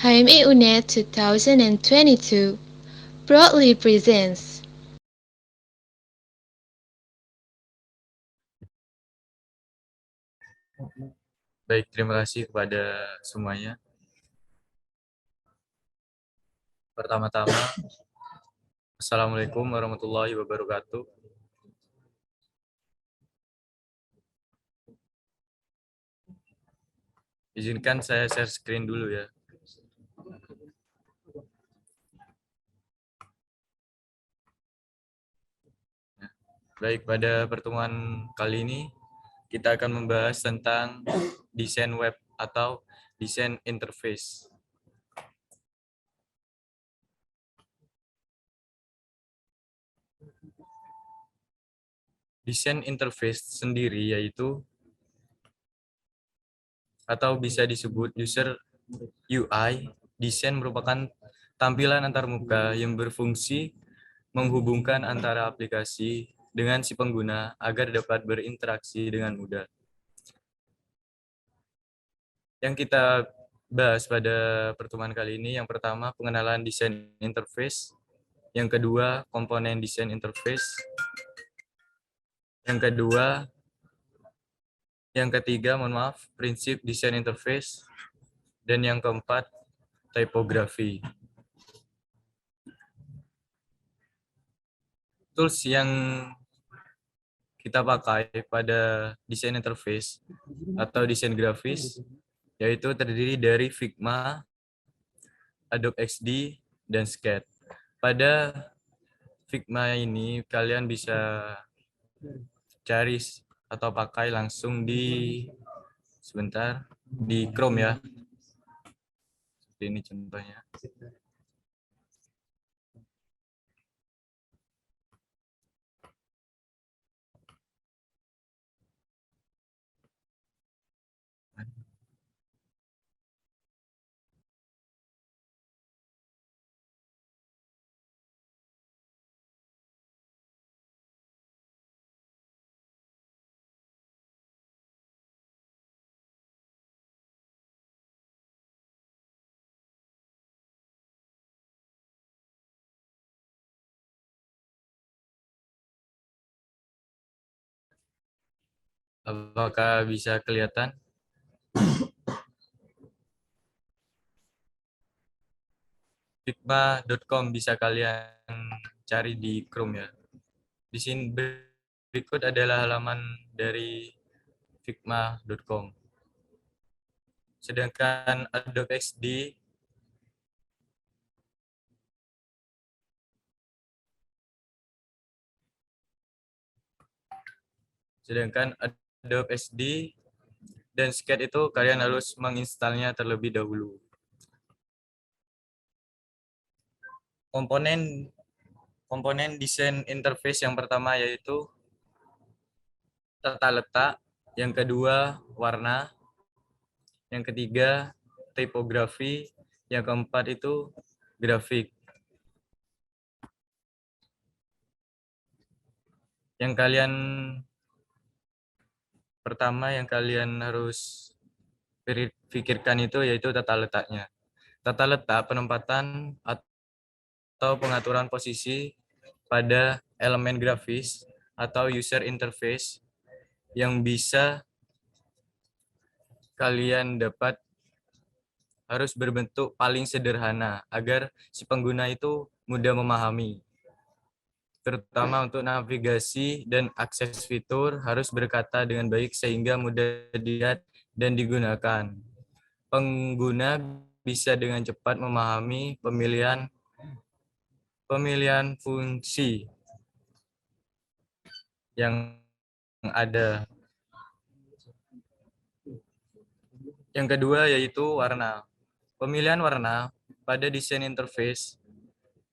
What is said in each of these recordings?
HME UNED 2022 proudly presents. Baik, terima kasih kepada semuanya. Pertama-tama, Assalamualaikum warahmatullahi wabarakatuh. Izinkan saya share screen dulu ya. Baik, pada pertemuan kali ini kita akan membahas tentang desain web atau desain interface. Desain interface sendiri yaitu atau bisa disebut user UI, desain merupakan tampilan antarmuka yang berfungsi menghubungkan antara aplikasi dengan si pengguna agar dapat berinteraksi dengan mudah. Yang kita bahas pada pertemuan kali ini, yang pertama pengenalan desain interface, yang kedua komponen desain interface, yang ketiga prinsip desain interface, dan yang keempat typography. Tools yang kita pakai pada desain interface atau desain grafis yaitu terdiri dari Figma, Adobe XD, dan Sketch. Pada Figma ini kalian bisa cari atau pakai langsung di Chrome ya. Seperti ini contohnya. Apakah bisa kelihatan? Figma.com bisa kalian cari di Chrome ya. Di sini berikut adalah halaman dari Figma.com. Sedangkan Adobe XD dan Sketch itu kalian harus menginstalnya terlebih dahulu. Komponen desain interface yang pertama yaitu tata letak, yang kedua warna, yang ketiga tipografi, yang keempat itu grafik. Yang kalian harus pikirkan itu yaitu tata letaknya. Tata letak penempatan atau pengaturan posisi pada elemen grafis atau user interface yang bisa kalian dapat harus berbentuk paling sederhana agar si pengguna itu mudah memahami. Terutama untuk navigasi dan akses fitur harus berkata dengan baik sehingga mudah dilihat dan digunakan. Pengguna bisa dengan cepat memahami pemilihan fungsi yang ada. Yang kedua yaitu warna. Pemilihan warna pada desain interface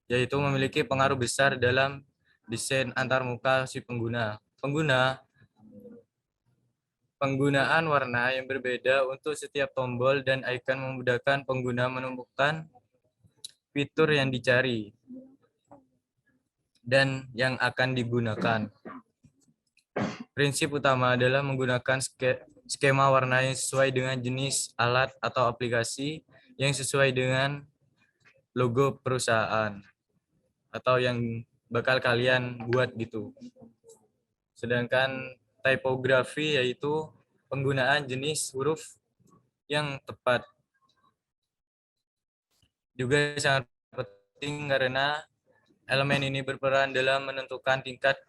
yaitu memiliki pengaruh besar dalam desain antarmuka si pengguna. Penggunaan warna yang berbeda untuk setiap tombol dan icon memudahkan pengguna menemukan fitur yang dicari dan yang akan digunakan. Prinsip utama adalah menggunakan skema warna yang sesuai dengan jenis alat atau aplikasi yang sesuai dengan logo perusahaan atau yang bakal kalian buat gitu. Sedangkan typography yaitu penggunaan jenis huruf yang tepat. Juga sangat penting karena elemen ini berperan dalam menentukan tingkat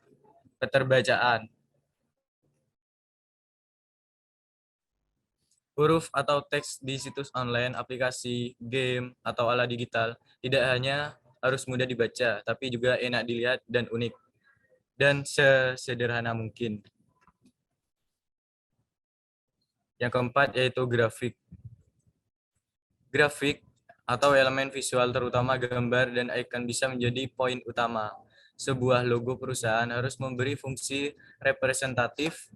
keterbacaan. Huruf atau teks di situs online, aplikasi, game, atau alat digital tidak hanya harus mudah dibaca, tapi juga enak dilihat dan unik, dan sesederhana mungkin. Yang keempat yaitu grafik. Grafik atau elemen visual terutama gambar dan icon bisa menjadi poin utama. Sebuah logo perusahaan harus memberi fungsi representatif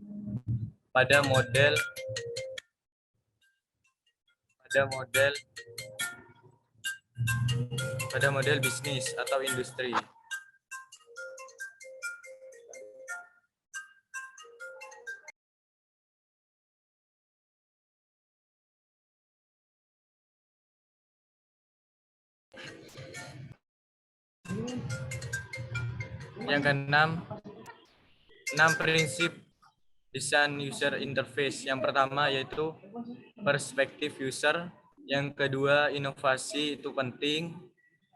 pada model pada model pada model bisnis atau industri. Yang keenam, 6 prinsip desain user interface. Yang pertama yaitu perspektif user, yang kedua inovasi itu penting,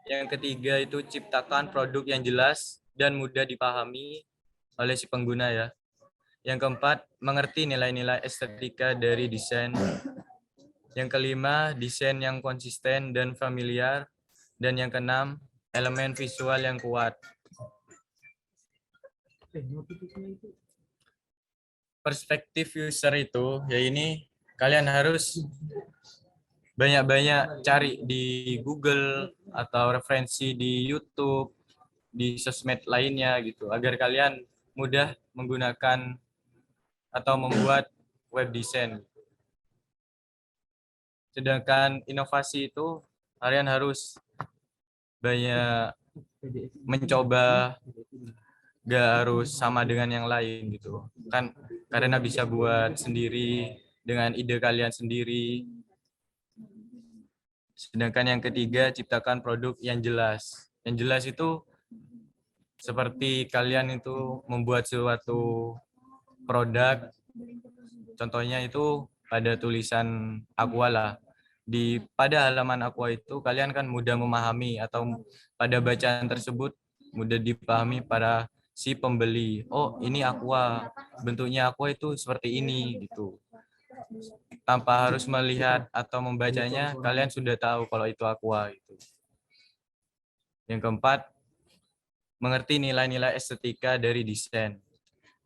yang ketiga itu ciptakan produk yang jelas dan mudah dipahami oleh si pengguna ya. Yang keempat, mengerti nilai-nilai estetika dari desain. Yang kelima, desain yang konsisten dan familiar. Dan yang keenam, elemen visual yang kuat. Perspektif user itu, ya ini kalian harus banyak-banyak cari di Google atau referensi di YouTube, di sosmed lainnya gitu, agar kalian mudah menggunakan atau membuat web design. Sedangkan inovasi itu kalian harus banyak mencoba, gak harus sama dengan yang lain gitu kan, karena bisa buat sendiri dengan ide kalian sendiri. Sedangkan yang ketiga, ciptakan produk yang jelas. Yang jelas itu seperti kalian itu membuat suatu produk, contohnya itu pada tulisan Aqua lah. Pada halaman Aqua itu kalian kan mudah memahami, atau pada bacaan tersebut mudah dipahami para si pembeli. Oh, ini Aqua, bentuknya Aqua itu seperti ini gitu. Tanpa harus melihat atau membacanya, kalian sudah tahu kalau itu Aqua itu. Yang keempat, mengerti nilai-nilai estetika dari desain.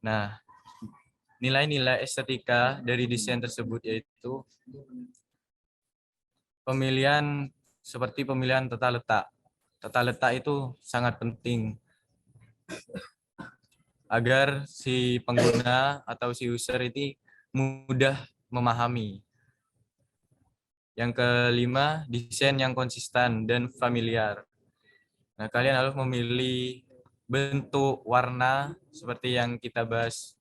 Nah, nilai-nilai estetika dari desain tersebut yaitu pemilihan, seperti pemilihan tata letak. Tata letak itu sangat penting agar si pengguna atau si user itu mudah memahami. Yang kelima, desain yang konsisten dan familiar. Nah, kalian harus memilih bentuk, warna seperti yang kita bahas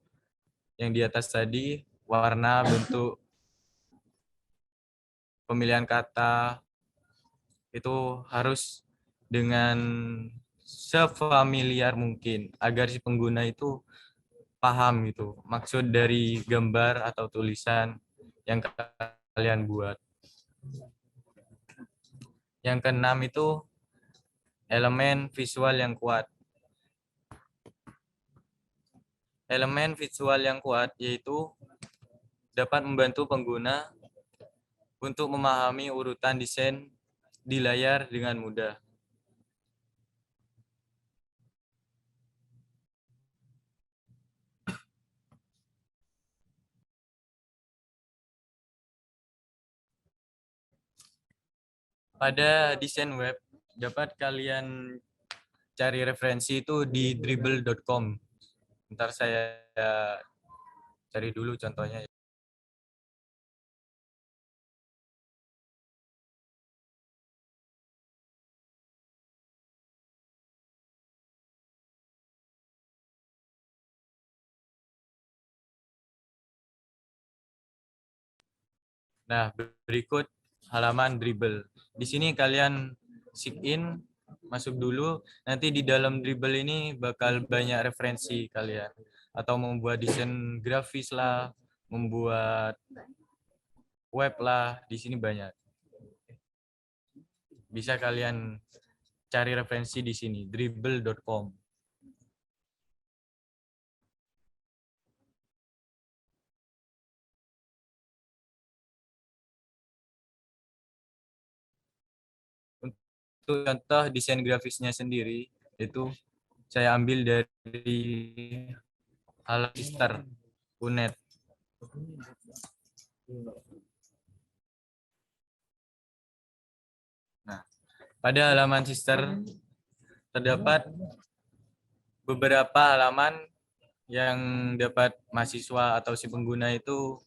yang di atas tadi, warna, bentuk, pemilihan kata, itu harus dengan sefamiliar mungkin agar si pengguna itu paham gitu maksud dari gambar atau tulisan yang kalian buat. Yang keenam itu elemen visual yang kuat. Elemen visual yang kuat yaitu dapat membantu pengguna untuk memahami urutan desain di layar dengan mudah. Pada desain web, dapat kalian cari referensi itu di dribble.com. Ntar saya cari dulu contohnya. Nah, berikut halaman Dribble. Di sini kalian sign in, masuk dulu. Nanti di dalam Dribble ini bakal banyak referensi kalian. Atau membuat desain grafis lah, membuat web lah, di sini banyak. Bisa kalian cari referensi di sini, dribble.com. Untuk contoh desain grafisnya sendiri, itu saya ambil dari Sister UNED. Nah, pada halaman Sister terdapat beberapa halaman yang dapat mahasiswa atau si pengguna itu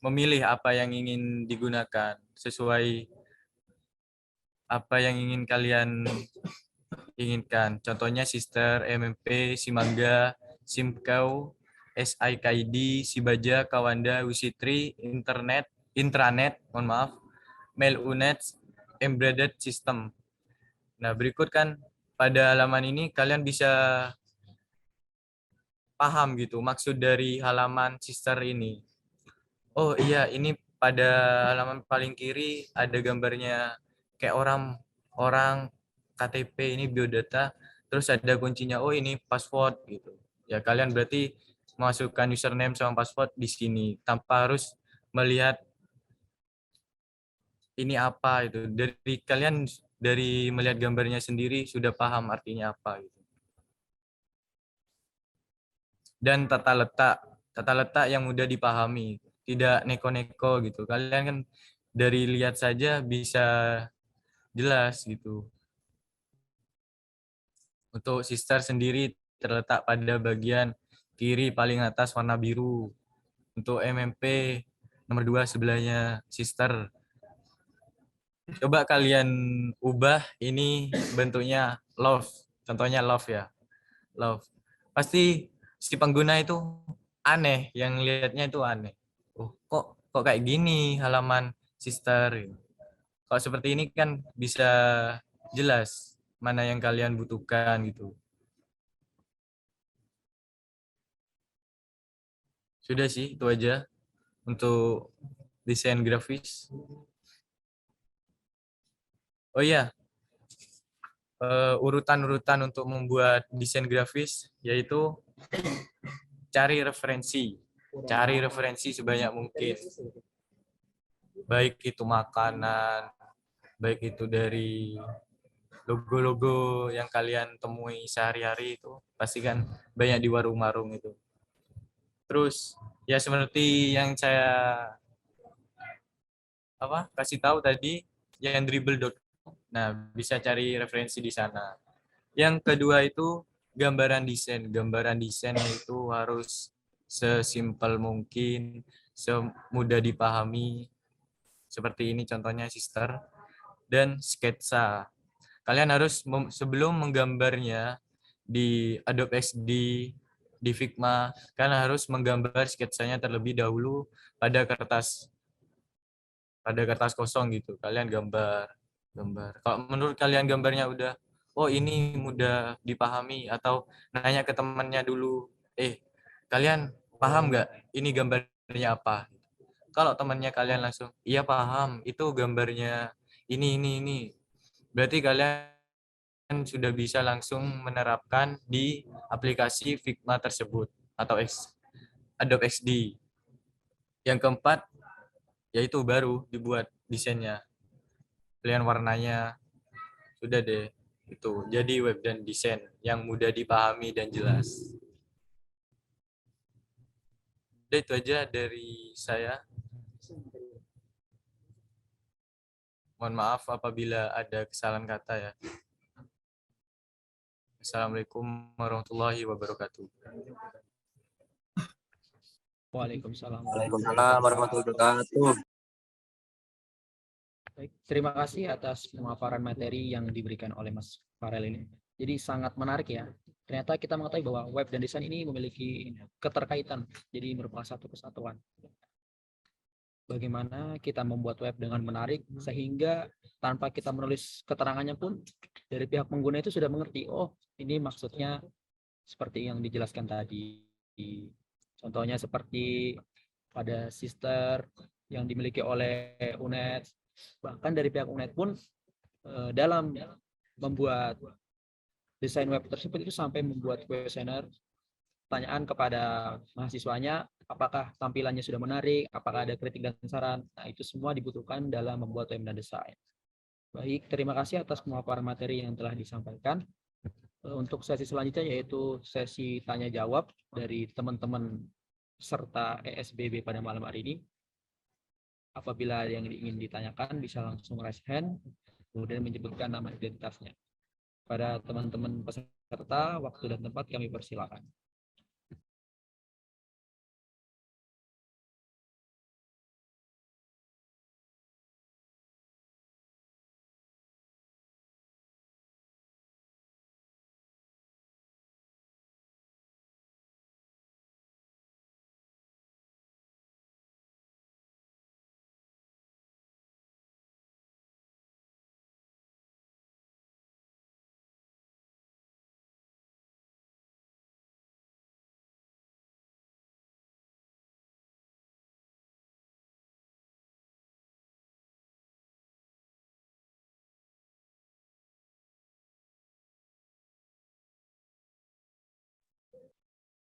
memilih apa yang ingin digunakan sesuai apa yang ingin kalian inginkan. Contohnya Sister, MMP, Simangga, Simkau, SIKID, Sibaja, Kawanda, Wisitri, Intranet, mohon maaf, Mail Unet, Embedded System. Nah, berikut kan pada halaman ini kalian bisa paham gitu maksud dari halaman Sister ini. Oh iya, ini pada halaman paling kiri ada gambarnya kayak orang orang KTP, ini biodata, terus ada kuncinya. Oh ini password gitu. Ya kalian berarti masukkan username sama password di sini tanpa harus melihat ini apa itu. Dari kalian dari melihat gambarnya sendiri sudah paham artinya apa gitu. Dan tata letak yang mudah dipahami, tidak neko-neko gitu. Kalian kan dari lihat saja bisa jelas gitu. Untuk Sister sendiri terletak pada bagian kiri paling atas warna biru. Untuk MMP nomor 2 sebelahnya Sister. Coba kalian ubah ini bentuknya love. Contohnya love ya. Love. Pasti si pengguna itu aneh, yang lihatnya itu aneh. Oh, kok kayak gini halaman Sister. Kalau seperti ini kan bisa jelas mana yang kalian butuhkan gitu. Sudah sih, itu aja untuk desain grafis. Oh iya, urutan-urutan untuk membuat desain grafis yaitu cari referensi. Cari referensi sebanyak mungkin. Baik itu makanan, baik itu dari logo-logo yang kalian temui sehari-hari itu, pasti kan banyak di warung-warung itu. Terus ya seperti yang saya kasih tahu tadi, yang dribble.com. Nah, bisa cari referensi di sana. Yang kedua itu gambaran desain. Gambaran desain itu harus sesimpel mungkin, semudah dipahami. Seperti ini contohnya Sister. Dan sketsa. Kalian harus sebelum menggambarnya di Adobe XD, di Figma, kalian harus menggambar sketsanya terlebih dahulu pada kertas kosong gitu. Kalian gambar. Kalau menurut kalian gambarnya udah, oh ini mudah dipahami, atau nanya ke temannya dulu, kalian paham nggak ini gambarnya apa? Kalau temannya kalian langsung, iya paham, itu gambarnya ini. Berarti kalian sudah bisa langsung menerapkan di aplikasi Figma tersebut atau Adobe XD. Yang keempat, yaitu baru dibuat desainnya. Pilihan warnanya, sudah deh. Itu jadi web dan desain yang mudah dipahami dan jelas. Udah itu aja dari saya. Mohon maaf apabila ada kesalahan kata ya. Assalamualaikum warahmatullahi wabarakatuh. Waalaikumsalam. Waalaikumsalam warahmatullahi wabarakatuh. Baik, terima kasih atas pemaparan materi yang diberikan oleh Mas Farel ini. Jadi sangat menarik ya. Ternyata kita mengetahui bahwa web dan desain ini memiliki keterkaitan, jadi merupakan satu kesatuan. bagaimana kita membuat web dengan menarik sehingga tanpa kita menulis keterangannya pun dari pihak pengguna itu sudah mengerti, oh ini maksudnya seperti yang dijelaskan tadi. Contohnya seperti pada sister yang dimiliki oleh UNED, bahkan dari pihak UNED pun dalam membuat desain web tersebut itu sampai membuat kuesioner pertanyaan kepada mahasiswanya, apakah tampilannya sudah menarik, apakah ada kritik dan saran. Nah, itu semua dibutuhkan dalam membuat web dan desain. Baik, terima kasih atas pemaparan materi yang telah disampaikan. Untuk sesi selanjutnya yaitu sesi tanya jawab dari teman-teman peserta ESBB pada malam hari ini. Apabila ada yang ingin ditanyakan bisa langsung raise hand, kemudian menyebutkan nama identitasnya. Pada teman-teman peserta, waktu dan tempat kami persilakan.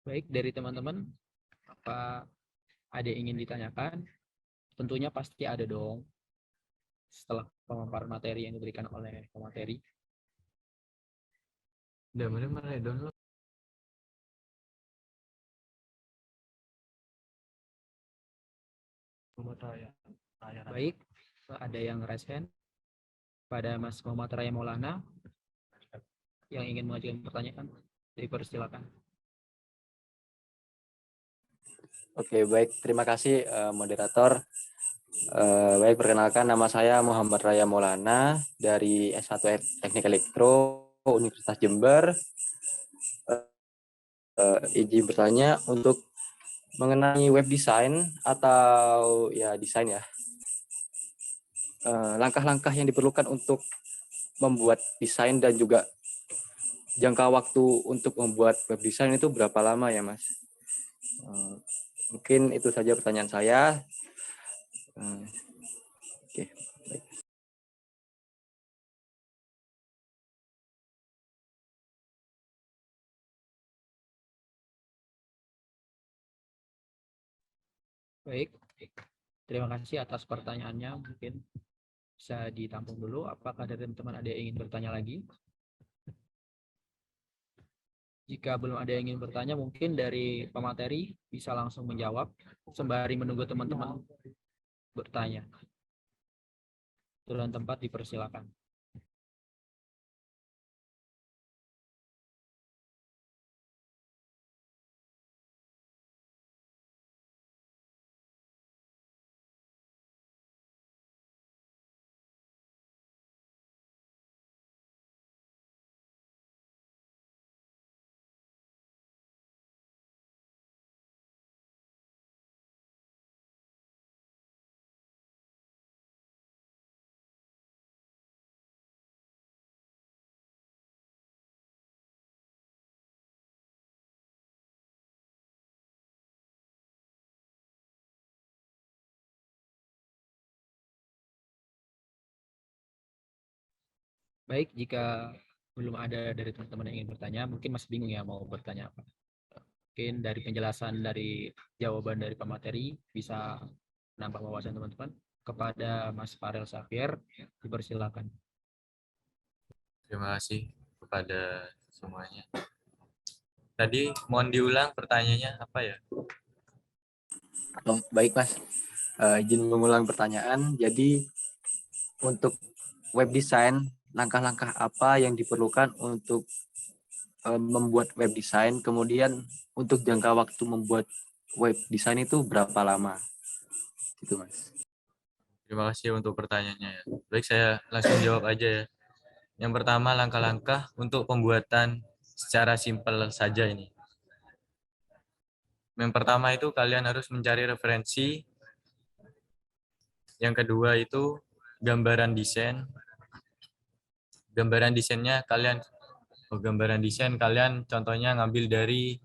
Baik, dari teman-teman, apa ada yang ingin ditanyakan? Tentunya pasti ada dong setelah pemaparan materi yang diberikan oleh pemateri. Udah mana download. Baik, ada yang raise hand pada Mas Muhammad Raya Maulana yang ingin mengajukan pertanyaan, dipersilakan. Oke, baik. Terima kasih moderator. Baik, perkenalkan nama saya Muhammad Raya Maulana dari S1 Teknik Elektro Universitas Jember. Izin bertanya untuk mengenai web design atau ya desain ya. Langkah-langkah yang diperlukan untuk membuat desain dan juga jangka waktu untuk membuat web design itu berapa lama ya, Mas? Mungkin itu saja pertanyaan saya. Oke, baik. Baik, terima kasih atas pertanyaannya. Mungkin bisa ditampung dulu. Apakah dari teman-teman ada yang ingin bertanya lagi? Jika belum ada yang ingin bertanya, mungkin dari pemateri bisa langsung menjawab sembari menunggu teman-teman bertanya. Turun tempat dipersilakan. Baik, jika belum ada dari teman-teman yang ingin bertanya, mungkin masih bingung ya mau bertanya apa. Mungkin dari penjelasan dari jawaban dari pemateri bisa menambah wawasan teman-teman. Kepada Mas Farel Xavier, dipersilakan. Terima kasih kepada semuanya. Tadi mohon diulang pertanyaannya apa ya? Oh, baik, Mas. Izin mengulang pertanyaan. Jadi untuk web design, langkah-langkah apa yang diperlukan untuk membuat web design, kemudian untuk jangka waktu membuat web design itu berapa lama? Gitu, Mas. Terima kasih untuk pertanyaannya ya. Baik, saya langsung jawab aja ya. Yang pertama, langkah-langkah untuk pembuatan secara simpel saja ini. Yang pertama itu kalian harus mencari referensi Yang kedua itu gambaran desain. Gambaran desainnya kalian contohnya ngambil dari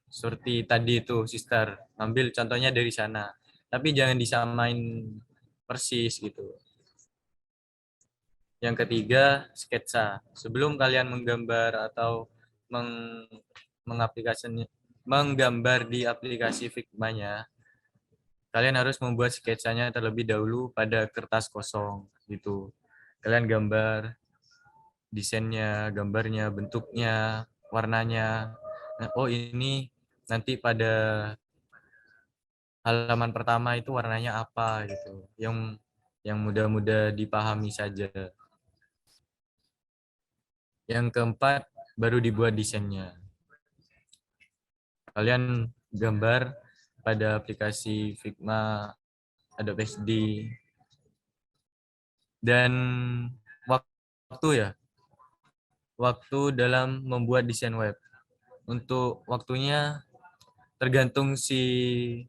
seperti tadi itu sister, ngambil contohnya dari sana. Tapi jangan disamain persis gitu. Yang ketiga, sketsa. Sebelum kalian menggambar atau menggambar di aplikasi Figma-nya, kalian harus membuat sketsanya terlebih dahulu pada kertas kosong gitu. Kalian gambar desainnya, gambarnya, bentuknya, warnanya. Nah, oh ini nanti pada halaman pertama itu warnanya apa gitu. Yang mudah-mudah dipahami saja. Yang keempat, baru dibuat desainnya. Kalian gambar pada aplikasi Figma, Adobe XD, dan waktu dalam membuat desain web. Untuk waktunya tergantung si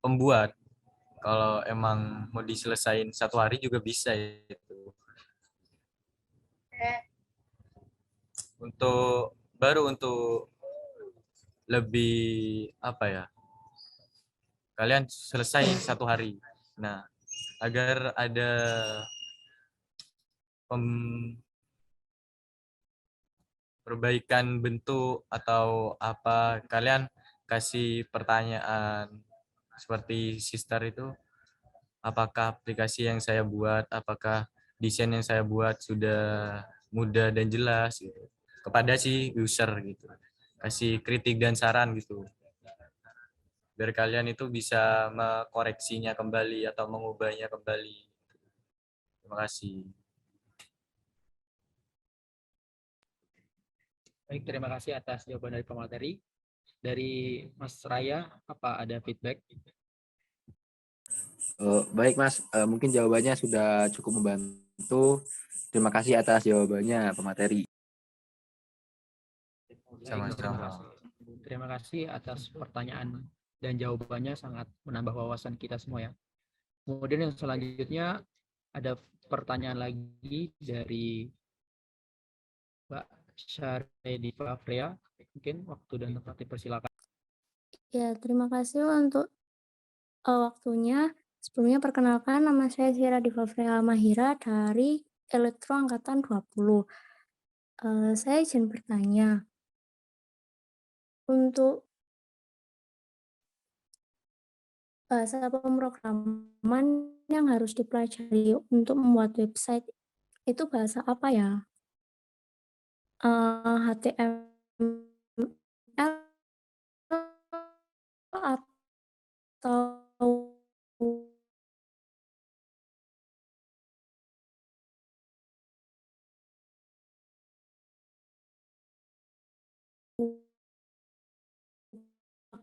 pembuat. Kalau emang mau diselesain 1 hari juga bisa itu. Untuk lebih apa ya? Kalian selesai 1 hari. Nah, agar ada perbaikan bentuk atau apa, kalian kasih pertanyaan seperti sister itu, apakah aplikasi yang saya buat, apakah desain yang saya buat sudah mudah dan jelas gitu, kepada si user gitu. Kasih kritik dan saran gitu. Biar kalian itu bisa mengkoreksinya kembali atau mengubahnya kembali. Terima kasih. Baik, terima kasih atas jawaban dari pemateri. Dari Mas Raya, apa ada feedback? Baik Mas, mungkin jawabannya sudah cukup membantu. Terima kasih atas jawabannya pemateri. Baik, Sama-sama. terima kasih atas pertanyaan dan jawabannya, sangat menambah wawasan kita semua ya. Kemudian yang selanjutnya ada pertanyaan lagi dari Mbak Syarediva Freya. Mungkin waktu dan tempat dipersilakan. Ya, terima kasih untuk waktunya. Sebelumnya perkenalkan, nama saya Syarediva Freya Mahira dari Elektro Angkatan 20. Saya izin bertanya, untuk bahasa pemrograman yang harus dipelajari untuk membuat website itu bahasa apa ya? HTML atau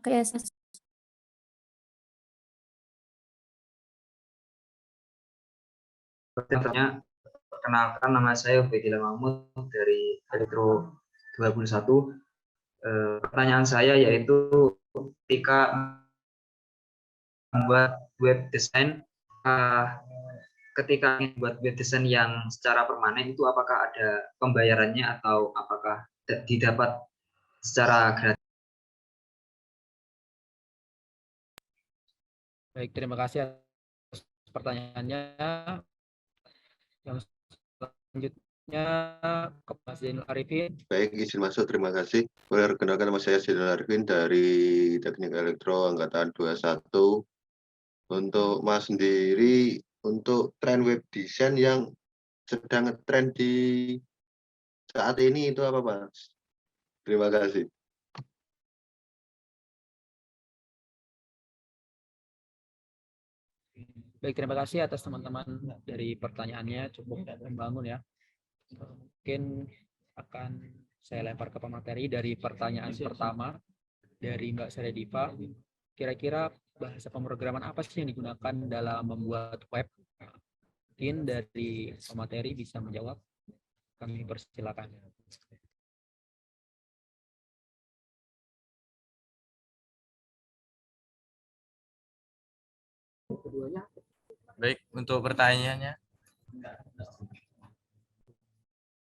pakai CSS? Pertanyaannya, perkenalkan nama saya Ubedillah Mahmud dari Elektro 21. Pertanyaan saya yaitu, ketika membuat web design, ketika membuat web design yang secara permanen itu apakah ada pembayarannya atau apakah didapat secara gratis? Baik, terima kasih atas pertanyaannya. Yang selanjutnya ke Mas Zainul Arifin. Baik, izin masuk. Terima kasih. Perkenalkan, nama saya Zainul Arifin dari Teknik Elektro Angkatan 21. Untuk Mas sendiri, untuk tren web design yang sedang ngetren di saat ini itu apa, Mas? Terima kasih. Baik, terima kasih atas teman-teman dari pertanyaannya, cukup membangun ya. Mungkin akan saya lempar ke pemateri dari pertanyaan pertama dari Mbak Syarediva. Kira-kira bahasa pemrograman apa sih yang digunakan dalam membuat web? Mungkin dari pemateri bisa menjawab. Kami persilakan. Baik, untuk pertanyaannya,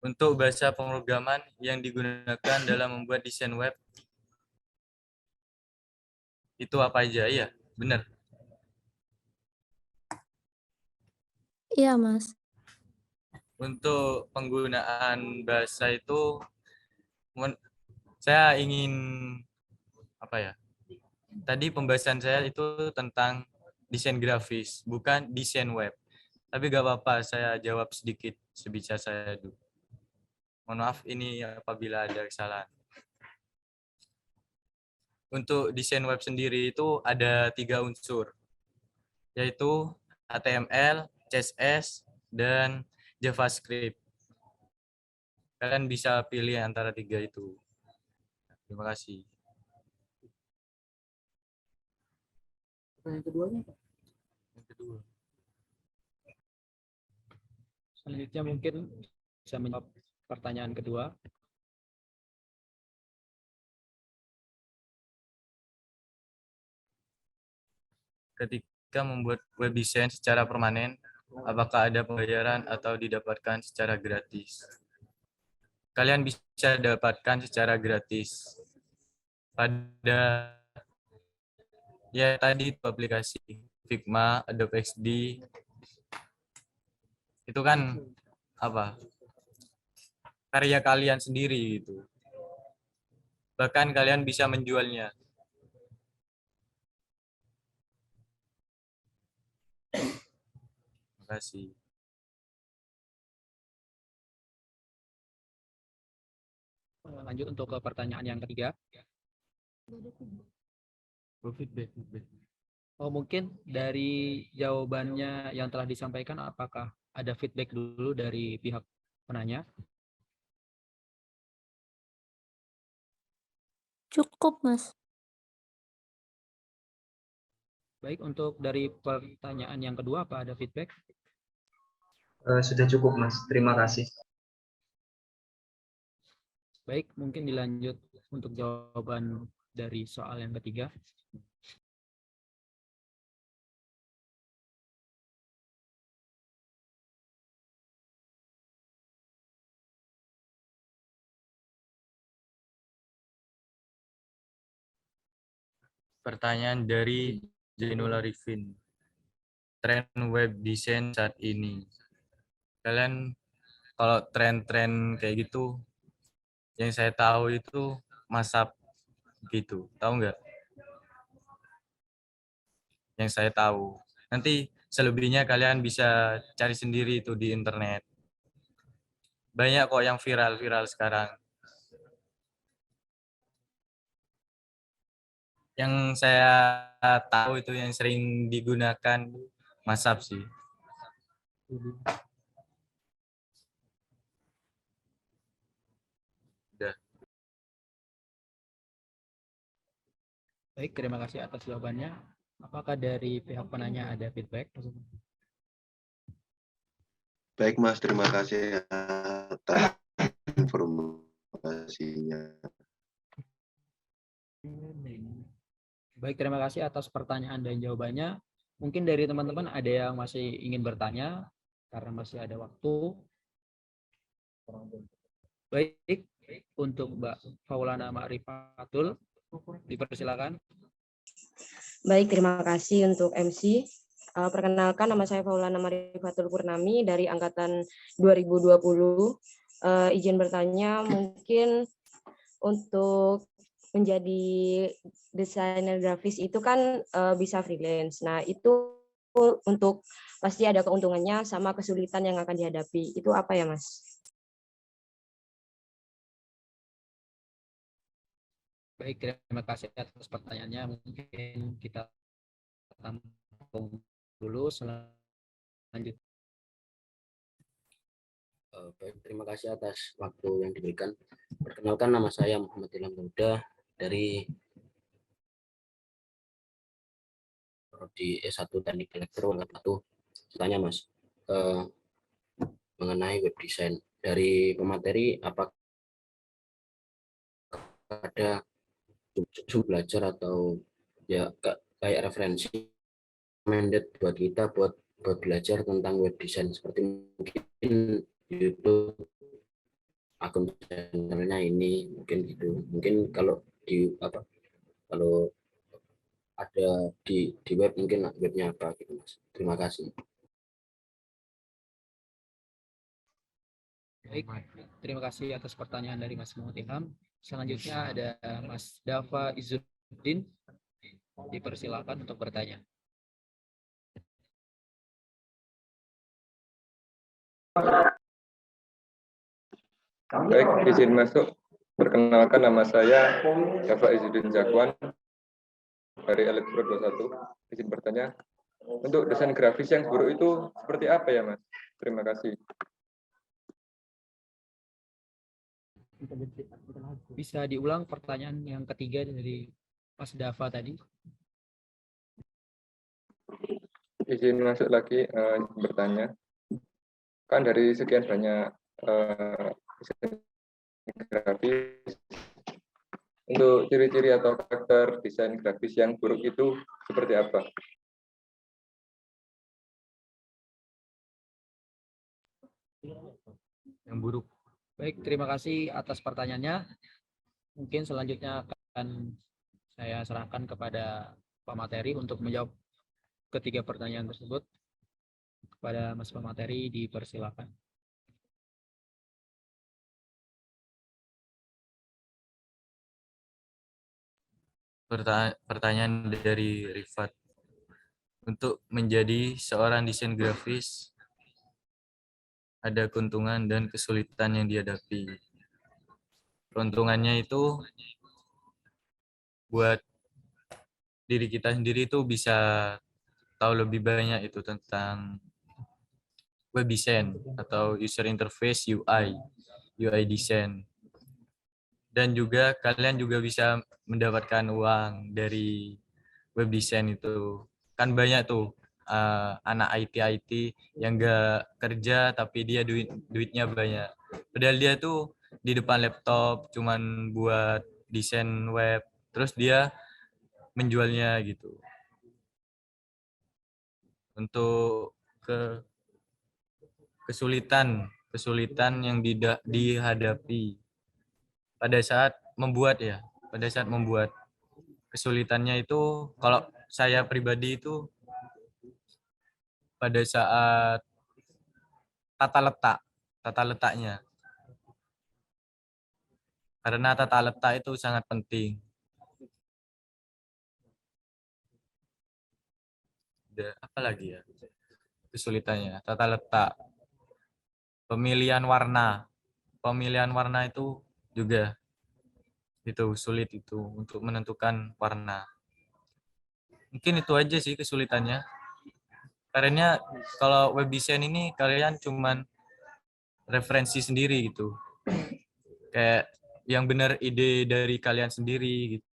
untuk bahasa pemrograman yang digunakan dalam membuat desain web itu apa aja? Iya, benar. Iya, Mas. Untuk penggunaan bahasa itu, saya ingin apa ya? Tadi pembahasan saya itu tentang desain grafis, bukan desain web. Tapi gak apa-apa, saya jawab sedikit sebisa saya dulu. Mohon maaf ini apabila ada kesalahan. Untuk desain web sendiri itu ada 3 unsur, yaitu HTML, CSS, dan JavaScript. Kalian bisa pilih antara 3 itu. Terima kasih. Yang keduanya apa? Yang kedua. Selanjutnya mungkin bisa menjawab pertanyaan kedua. Ketika membuat web design secara permanen, apakah ada pembayaran atau didapatkan secara gratis? Kalian bisa dapatkan secara gratis pada ya tadi itu aplikasi Figma, Adobe XD. Itu kan apa? Karya kalian sendiri gitu. Bahkan kalian bisa menjualnya. Terima kasih. Lanjut untuk ke pertanyaan yang ketiga. Feedback. Oh, mungkin dari jawabannya yang telah disampaikan, apakah ada feedback dulu dari pihak penanya? Cukup, Mas. Baik, untuk dari pertanyaan yang kedua, apa ada feedback? Sudah cukup, Mas. Terima kasih. Baik, mungkin dilanjut untuk jawaban dari soal yang ketiga. Pertanyaan dari Jainul Arifin. Tren web design saat ini. Kalian kalau tren-tren kayak gitu, yang saya tahu itu Mashup gitu. Tahu nggak? Yang saya tahu. Nanti selebihnya kalian bisa cari sendiri itu di internet. Banyak kok yang viral-viral sekarang. Yang saya tahu itu yang sering digunakan Mashup sih. Udah. Baik, terima kasih atas jawabannya. Apakah dari pihak penanya ada feedback? Baik Mas, terima kasih atas informasinya. Baik, terima kasih atas pertanyaan dan jawabannya. Mungkin dari teman-teman ada yang masih ingin bertanya karena masih ada waktu. Baik, untuk Mbak Faulana Ma'rifatul, dipersilakan. Baik, terima kasih untuk MC. Perkenalkan, nama saya Faulana Marifatul Purnami dari Angkatan 2020. Izin bertanya, mungkin untuk menjadi desainer grafis itu kan bisa freelance. Nah, itu untuk pasti ada keuntungannya sama kesulitan yang akan dihadapi. Itu apa ya, Mas? Baik, terima kasih atas pertanyaannya. Mungkin kita tampung dulu selanjutnya. Baik, terima kasih atas waktu yang diberikan. Perkenalkan, nama saya Muhammad Ilham Huda dari Prodi S1 Teknik Elektro angkatan 1. Tanya Mas, mengenai web design dari pemateri, apakah ada belajar atau ya kayak referensi recommended buat kita buat buat belajar tentang web design, seperti mungkin YouTube, akun channelnya ini, mungkin gitu. Mungkin kalau di apa, kalau ada di web mungkin webnya apa gitu Mas. Terima kasih. Baik, terima kasih atas pertanyaan dari Mas Muhammad Ilham. Selanjutnya ada Mas Dava Izzuddin. Dipersilakan untuk bertanya. Baik, izin masuk. Perkenalkan, nama saya Dava Izzuddin Zakwan dari Elektro 21. Izin bertanya, untuk desain grafis yang buruk itu seperti apa ya, Mas? Terima kasih. Bisa diulang pertanyaan yang ketiga dari Mas Dava tadi? Izin masuk lagi, bertanya. Kan dari sekian banyak desain grafis, untuk ciri-ciri atau karakter desain grafis yang buruk itu seperti apa? Yang buruk. Baik, terima kasih atas pertanyaannya. Mungkin selanjutnya akan saya serahkan kepada pemateri untuk menjawab ketiga pertanyaan tersebut. Kepada Mas pemateri, dipersilakan. Pertanyaan dari Rifat. Untuk menjadi seorang desain grafis, ada keuntungan dan kesulitan yang dihadapi. Keuntungannya itu buat diri kita sendiri itu bisa tahu lebih banyak itu tentang web design atau user interface UI design. Dan juga kalian juga bisa mendapatkan uang dari web design itu. Kan banyak tuh anak IT yang gak kerja tapi dia duitnya banyak. Padahal dia tuh di depan laptop cuman buat desain web, terus dia menjualnya gitu. Untuk kesulitan yang dihadapi pada saat membuat kesulitannya itu, kalau saya pribadi itu pada saat tata letaknya, karena tata letak itu sangat penting. Apa lagi ya kesulitannya? Tata letak, pemilihan warna itu juga itu sulit itu untuk menentukan warna. Mungkin itu aja sih kesulitannya. Karena kalau web design ini kalian cuman referensi sendiri gitu. Kayak yang benar ide dari kalian sendiri gitu.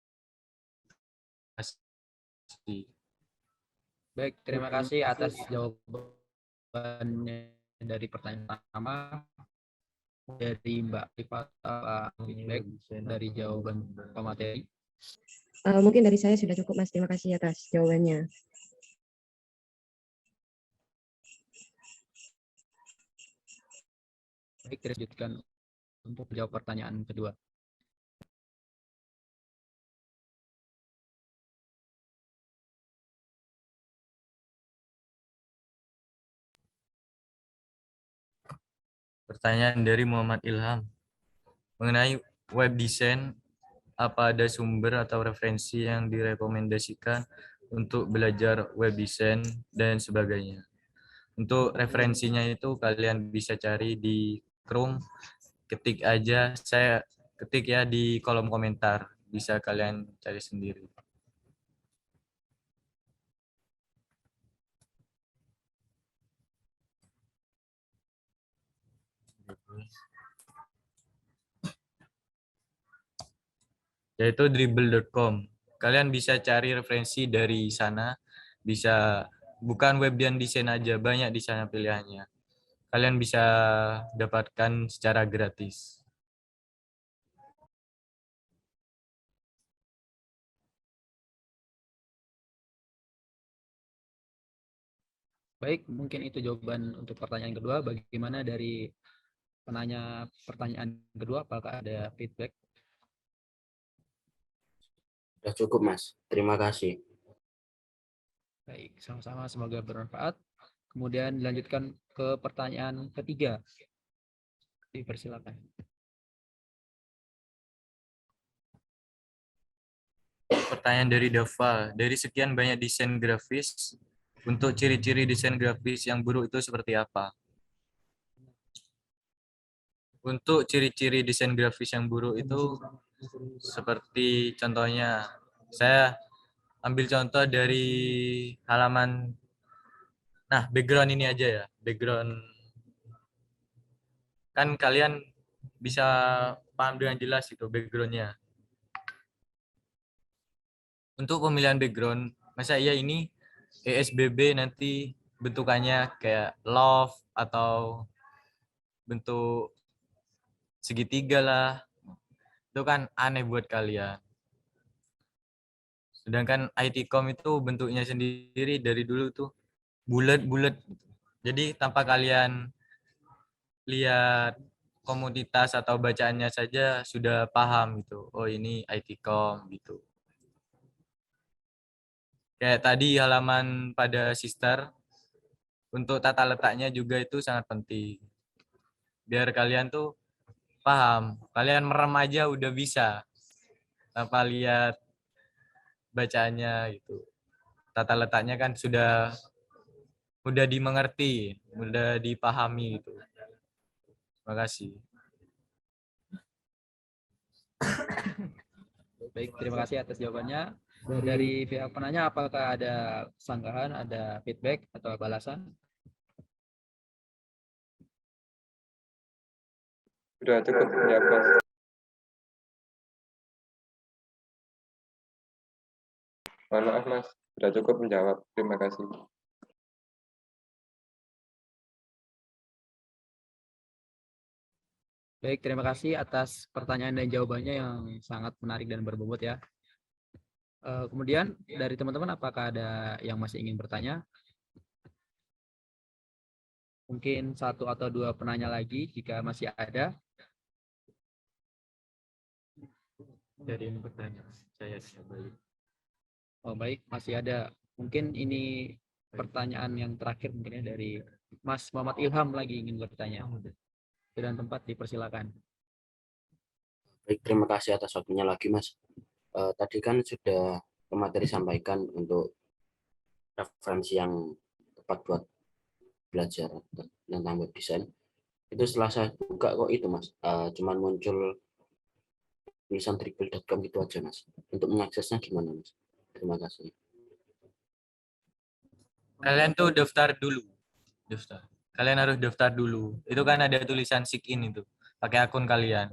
Baik, terima kasih atas jawabannya dari pertanyaan pertama dari Mbak Rifat feedback dari jawaban pemateri. Mungkin dari saya sudah cukup, Mas. Terima kasih atas jawabannya. Baik, kita lanjutkan untuk menjawab pertanyaan kedua. Pertanyaan dari Muhammad Ilham. Mengenai web design, apa ada sumber atau referensi yang direkomendasikan untuk belajar web design dan sebagainya? Untuk referensinya itu kalian bisa cari di Chrome, ketik aja, saya ketik ya di kolom komentar, bisa kalian cari sendiri. Yaitu dribble.com. Kalian bisa cari referensi dari sana, bisa bukan web dan desain aja, banyak di sana pilihannya. Kalian bisa dapatkan secara gratis. Baik, mungkin itu jawaban untuk pertanyaan kedua. Bagaimana dari penanya pertanyaan kedua, apakah ada feedback? Sudah cukup, Mas. Terima kasih. Baik, sama-sama, semoga bermanfaat. Kemudian dilanjutkan ke pertanyaan ketiga. Dipersilakan. Pertanyaan dari Dava, dari sekian banyak desain grafis, untuk ciri-ciri desain grafis yang buruk itu seperti apa? Untuk ciri-ciri desain grafis yang buruk itu seperti contohnya, saya ambil contoh dari halaman, nah background ini aja ya, background. Kan kalian bisa paham dengan jelas itu backgroundnya. Untuk pemilihan background, masa iya ini ESBB nanti bentukannya kayak love atau bentuk segitiga lah, itu kan aneh buat kalian. Sedangkan ITCOM itu bentuknya sendiri dari dulu tuh bulat-bulat. Jadi tanpa kalian lihat komoditas atau bacaannya saja sudah paham gitu. Oh ini ITCOM gitu. Kayak tadi halaman pada sister, untuk tata letaknya juga itu sangat penting. Biar kalian tuh paham. Kalian merem aja udah bisa tanpa lihat bacaannya gitu. Tata letaknya kan sudah mudah dimengerti, mudah dipahami gitu. Terima kasih. Baik, terima kasih atas jawabannya. Dari pihak penanya, apakah ada sanggahan, ada feedback atau balasan? Sudah cukup menjawab, Mas. Mohon maaf, Mas. Sudah cukup menjawab. Terima kasih. Baik, terima kasih atas pertanyaan dan jawabannya yang sangat menarik dan berbobot ya. Kemudian dari teman-teman, apakah ada yang masih ingin bertanya? Mungkin satu atau dua penanya lagi jika masih ada. Jadi ini pertanyaan saya balik. Oh baik, masih ada. Mungkin ini pertanyaan yang terakhir mungkin ya dari Mas Muhammad Ilham lagi ingin bertanya. Dan tempat dipersilakan. Baik, terima kasih atas waktunya lagi, Mas. Tadi kan sudah pemateri sampaikan untuk referensi yang tepat buat belajar tentang web design. Itu setelah saya buka kok itu, Mas, cuman muncul tulisan dribble.com gitu aja, Mas. Untuk mengaksesnya gimana, Mas? Terima kasih. Kalian tuh daftar dulu. Daftar. Kalian harus daftar dulu. Itu kan ada tulisan sign in itu. Pakai akun kalian.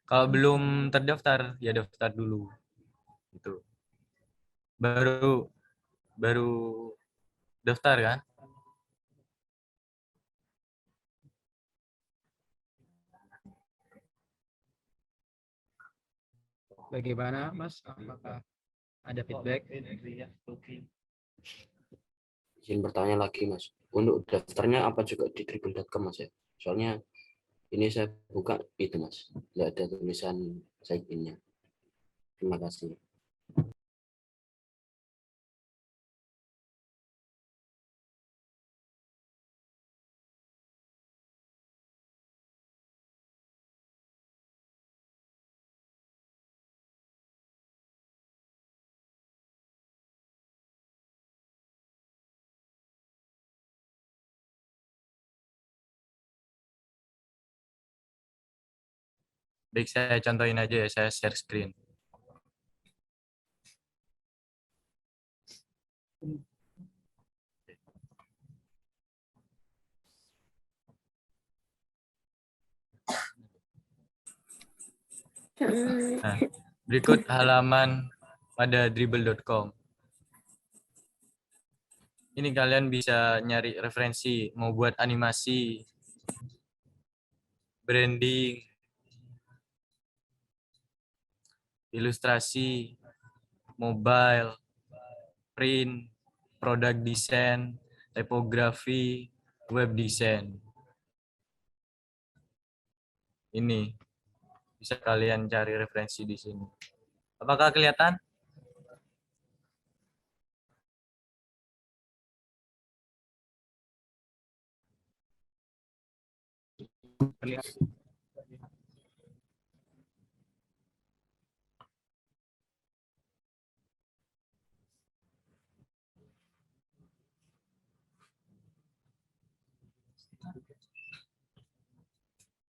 Kalau belum terdaftar, ya daftar dulu. Itu. Baru daftar kan? Bagaimana Mas? Apakah ada feedback? Izin bertanya lagi, Mas. Untuk daftarnya apa juga di dribble.com, Mas ya? Soalnya ini saya buka itu, Mas. Nggak ada tulisan sign in-nya. Terima kasih. Baik, saya contohin aja ya, saya share screen. Nah, berikut halaman pada dribble.com. Ini kalian bisa nyari referensi, mau buat animasi, branding, ilustrasi, mobile, print, product design, typography, web design. Ini bisa kalian cari referensi di sini. Apakah kelihatan?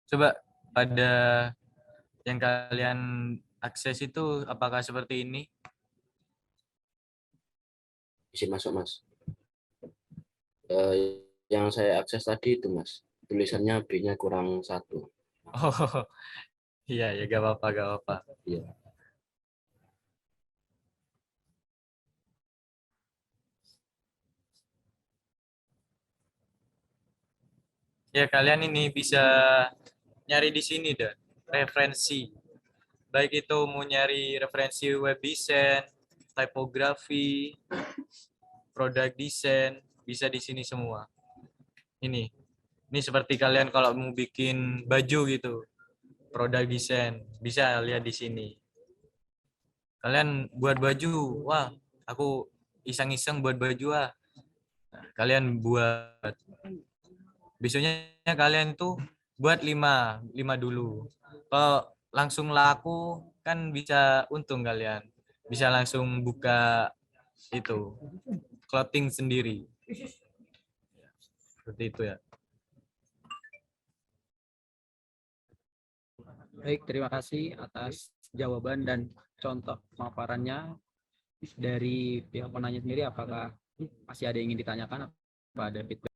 Coba pada yang kalian akses itu apakah seperti ini? Izin masuk, Mas. Yang saya akses tadi itu, Mas. Tulisannya B-nya kurang 1. Oh, iya ya, gak apa-apa, gak apa-apa. Iya. Ya, kalian ini bisa nyari di sini dah, referensi. Baik itu mau nyari referensi web design, typography, product design, bisa di sini semua. Ini seperti kalian kalau mau bikin baju gitu, product design, bisa lihat di sini. Kalian buat baju, wah, aku iseng-iseng buat baju, wah. Nah, kalian buat. Biasanya kalian tuh buat 5 dulu. Kalau langsung laku kan bisa untung kalian. Bisa langsung buka itu clothing sendiri. Seperti itu ya. Baik, terima kasih atas jawaban dan contoh pemaparannya dari pihak penanya sendiri. Apakah masih ada yang ingin ditanyakan? Apa ada feedback?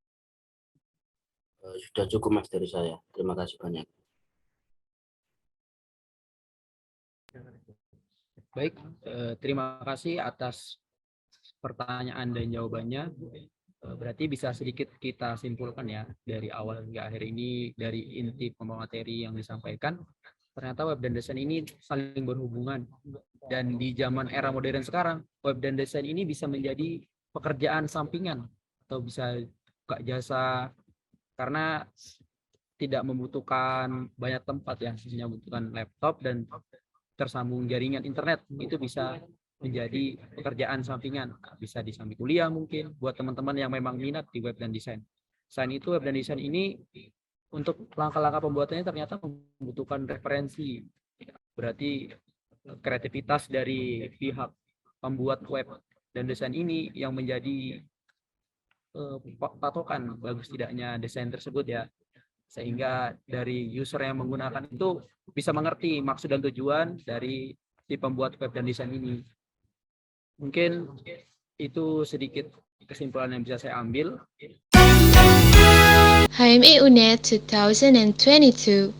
Sudah cukup, Mas, dari saya. Terima kasih banyak. Baik, terima kasih atas pertanyaan dan jawabannya. Berarti bisa sedikit kita simpulkan ya, dari awal hingga akhir ini, dari inti pemateri yang disampaikan, ternyata web dan desain ini saling berhubungan. Dan di zaman era modern sekarang, web dan desain ini bisa menjadi pekerjaan sampingan atau bisa buka jasa, karena tidak membutuhkan banyak tempat ya, hanya membutuhkan laptop dan tersambung jaringan internet. Itu bisa menjadi pekerjaan sampingan, bisa di samping kuliah mungkin buat teman-teman yang memang minat di web dan desain. Selain itu, web dan desain ini untuk langkah-langkah pembuatannya ternyata membutuhkan referensi. Berarti kreativitas dari pihak pembuat web dan desain ini yang menjadi patokan bagus tidaknya desain tersebut ya, sehingga dari user yang menggunakan itu bisa mengerti maksud dan tujuan dari si pembuat web dan desain ini. Mungkin itu sedikit kesimpulan yang bisa saya ambil. HME UNED 2022